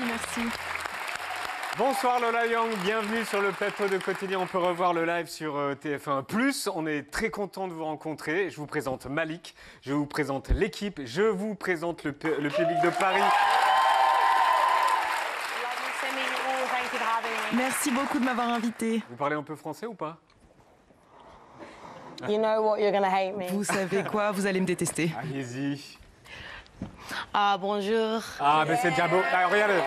merci. Bonsoir Lola Young, bienvenue sur le plateau de Quotidien. On peut revoir le live sur TF1+. On est très content de vous rencontrer. Je vous présente Malik, je vous présente l'équipe, je vous présente le public de Paris. Merci beaucoup de m'avoir invité. Vous parlez un peu français ou pas? You know what, you're gonna hate me. Vous savez quoi? Vous allez me détester. Allez-y. Ah, bonjour. Ah, mais c'est déjà beau. Ah, regardez.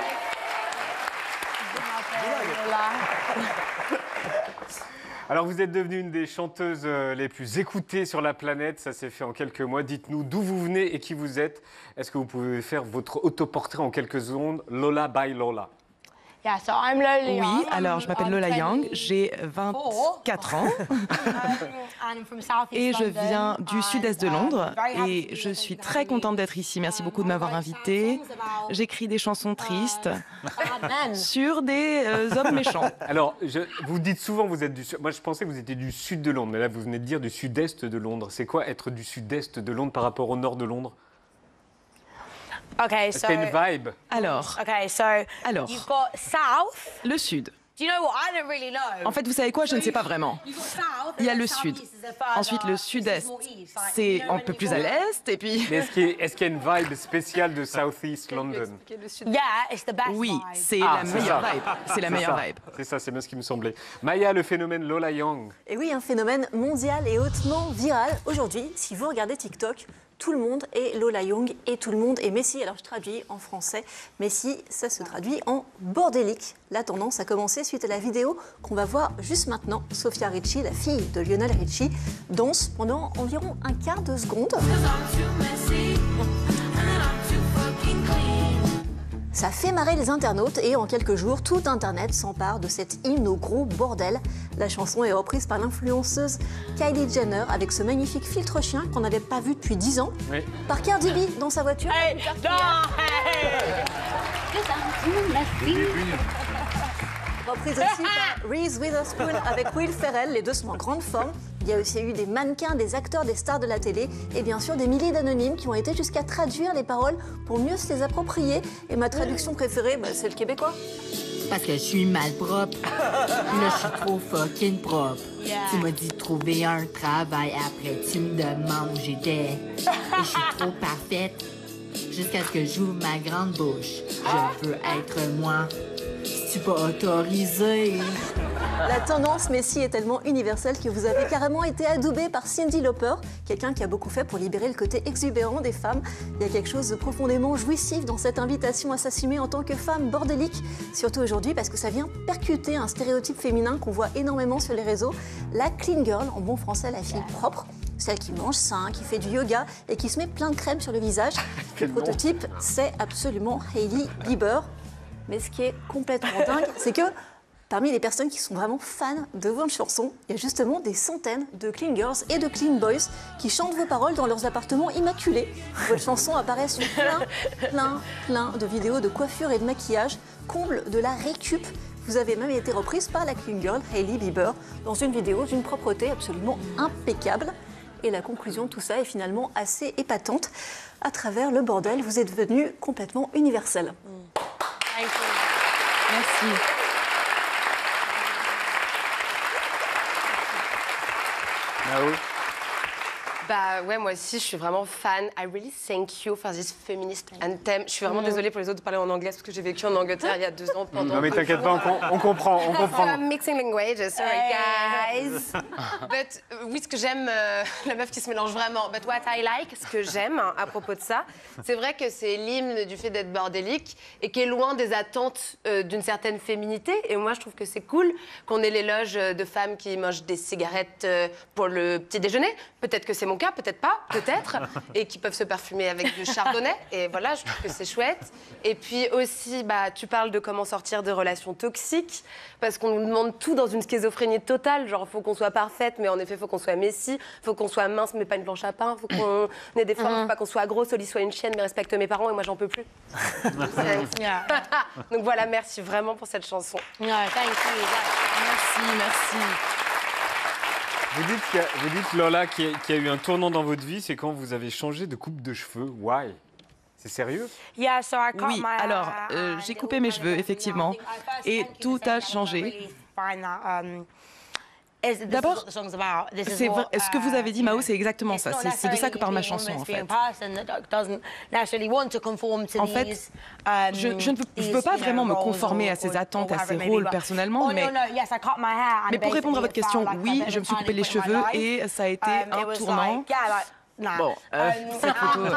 Alors, vous êtes devenue une des chanteuses les plus écoutées sur la planète. Ça s'est fait en quelques mois. Dites-nous d'où vous venez et qui vous êtes. Est-ce que vous pouvez faire votre autoportrait en quelques secondes? Lola by Lola. Yeah, so I'm Lola Young. Oui, alors je m'appelle Lola Young, j'ai 24 ans et je viens du sud-est de Londres et je suis très contente d'être ici. Merci beaucoup de m'avoir invitée. J'écris des chansons tristes sur des hommes méchants. Alors, vous dites souvent que vous êtes du sud. Moi, je pensais que vous étiez du sud de Londres, mais là, vous venez de dire du sud-est de Londres. C'est quoi être du sud-est de Londres par rapport au nord de Londres? Okay, so. C'est une vibe. Alors, Okay, so. Alors. You've got south. le sud. Do you know what? I don't really know. En fait, vous savez quoi? Je ne sais pas vraiment. You've got south. Il y a and le then sud. southeast is a further- Ensuite, le sud-est, c'est un peu plus à l'est. Et puis... Mais est-ce qu'il y a une vibe spéciale de South East London? Yeah, it's the best Oui, vibe. c'est Ah, la c'est meilleure ça. vibe. C'est la meilleure vibe. C'est ça, c'est bien ce qui me semblait. Maya, le phénomène Lola Young. Et oui, un phénomène mondial et hautement viral. Aujourd'hui, si vous regardez TikTok, tout le monde est Lola Young et tout le monde est Messi. Alors je traduis en français. Messi, ça se traduit en bordélique. La tendance a commencé suite à la vidéo qu'on va voir juste maintenant. Sofia Richie, la fille de Lionel Richie, danse pendant environ un quart de seconde. Ça fait marrer les internautes et en quelques jours, tout Internet s'empare de cet hymne au gros bordel. La chanson est reprise par l'influenceuse Kylie Jenner avec ce magnifique filtre chien qu'on n'avait pas vu depuis 10 ans. Oui. Par Cardi B dans sa voiture. Hey, no, hey. Reprise aussi par Reese Witherspoon avec Will Ferrell. Les deux sont en grande forme. Il y a aussi eu des mannequins, des acteurs, des stars de la télé et bien sûr des milliers d'anonymes qui ont été jusqu'à traduire les paroles pour mieux se les approprier. Et ma traduction préférée, c'est le québécois. Parce que je suis malpropre. Puis là, je suis trop fucking propre. Tu m'as dit de trouver un travail, après tu me demandes où j'étais. Et je suis trop parfaite. Jusqu'à ce que j'ouvre ma grande bouche. Je veux être moi. Si tu pas autorisé. La tendance Messi est tellement universelle que vous avez carrément été adoubé par Cyndi Lauper, quelqu'un qui a beaucoup fait pour libérer le côté exubérant des femmes. Il y a quelque chose de profondément jouissif dans cette invitation à s'assumer en tant que femme bordélique, surtout aujourd'hui parce que ça vient percuter un stéréotype féminin qu'on voit énormément sur les réseaux, la clean girl, en bon français la fille propre, celle qui mange sain, qui fait du yoga et qui se met plein de crème sur le visage. Le prototype, c'est absolument Hailey Bieber. Mais ce qui est complètement dingue, c'est que parmi les personnes qui sont vraiment fans de votre chanson, il y a justement des centaines de clean girls et de clean boys qui chantent vos paroles dans leurs appartements immaculés. Votre chanson apparaît sur plein de vidéos de coiffure et de maquillage, comble de la récup. Vous avez même été reprise par la clean girl Hailey Bieber dans une vidéo d'une propreté absolument impeccable. Et la conclusion de tout ça est finalement assez épatante. À travers le bordel, vous êtes devenu complètement universel. Merci. Nao. Bah ouais, moi aussi, je suis vraiment fan. I really thank you for this feminist anthem. Je suis vraiment désolée pour les autres de parler en anglais parce que j'ai vécu en Angleterre il y a 2 ans pendant... Non mais t'inquiète pas, on comprend. I'm mixing languages, sorry guys. But, oui, ce que j'aime, la meuf qui se mélange vraiment. But what I like, ce que j'aime à propos de ça, c'est vrai que c'est l'hymne du fait d'être bordélique et qui est loin des attentes d'une certaine féminité. Et moi, je trouve que c'est cool qu'on ait l'éloge de femmes qui mangent des cigarettes pour le petit déjeuner. Peut-être que c'est mon cas, peut-être pas, peut-être, et qui peuvent se parfumer avec du chardonnay. Et voilà, je trouve que c'est chouette. Et puis aussi, bah, tu parles de comment sortir de relations toxiques, parce qu'on nous demande tout dans une schizophrénie totale. Genre, faut qu'on soit parfaite, mais en effet, faut qu'on soit Messi, faut qu'on soit mince, mais pas une planche à pain, faut qu'on ait des formes, faut pas qu'on soit gros, Oli soit une chienne, mais respecte mes parents, et moi, j'en peux plus. Donc voilà, merci vraiment pour cette chanson. No, thank you. Merci. Vous dites Lola, qu'il y a eu un tournant dans votre vie, c'est quand vous avez changé de coupe de cheveux. Why? C'est sérieux? Oui, alors j'ai coupé mes cheveux, effectivement, et tout a changé. D'abord, ce que vous avez dit, Mao, c'est exactement ça. C'est de ça que parle ma chanson, en fait. En fait, je ne veux pas vraiment me conformer à ces attentes, à ces rôles personnellement, mais pour répondre à votre question, oui, je me suis coupé les cheveux et ça a été un tournant. Bon, cette photo... En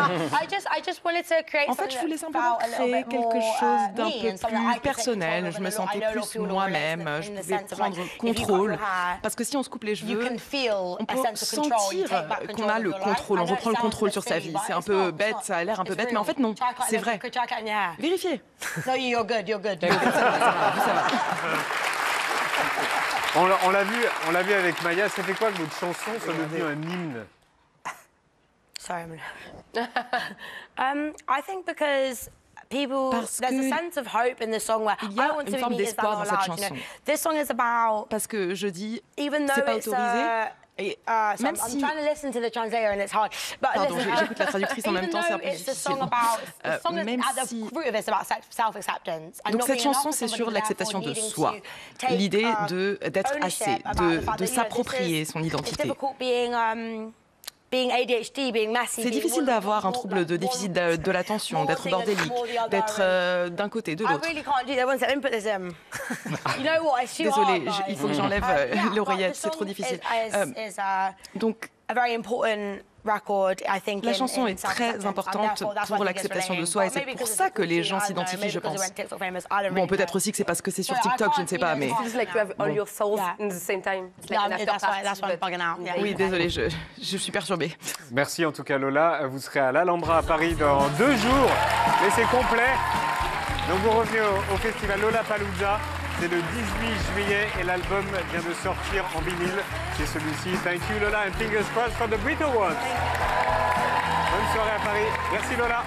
fait, je voulais simplement créer quelque chose d'un peu plus personnel. Je me sentais plus moi-même, je pouvais prendre contrôle. Parce que si on se coupe les cheveux, on peut sentir qu'on a le contrôle, on reprend le contrôle sur sa vie. C'est un peu bête, ça a l'air un peu bête, mais en fait, non, c'est vrai. Vérifiez. Ça va. On l'a vu avec Maya. Ça fait quoi que votre chanson soit devenue un hymne? Sorry, I think because there's a sense of hope in the song where il y a une forme d'espoir dans cette chanson. This song is about, parce que je dis, even c'est though pas it's autorisé. Et même I'm si... trying to listen to the translator and it's hard. But Pardon, j'écoute la traductrice en même temps, c'est un peu difficile. Même si... Donc cette chanson, c'est sur l'acceptation de soi, l'idée d'être assez, de s'approprier son identité. C'est difficile d'avoir un trouble de déficit de l'attention, d'être bordélique, d'être d'un côté, de l'autre. Désolée, il faut que j'enlève l'oreillette, c'est trop difficile. Donc, la chanson est très importante pour l'acceptation de soi et c'est pour ça que les gens s'identifient, je pense. Bon, peut-être aussi que c'est parce que c'est sur TikTok, je ne sais pas, mais... Oui, désolée, je suis perturbée. Merci en tout cas Lola. Vous serez à l'Alhambra à Paris dans 2 jours, mais c'est complet. Donc vous revenez au festival Lollapalooza. C'est le 18 juillet et l'album vient de sortir en vinyle. C'est celui-ci. Thank you Lola and fingers crossed for the Brit Awards. Bonne soirée à Paris. Merci Lola.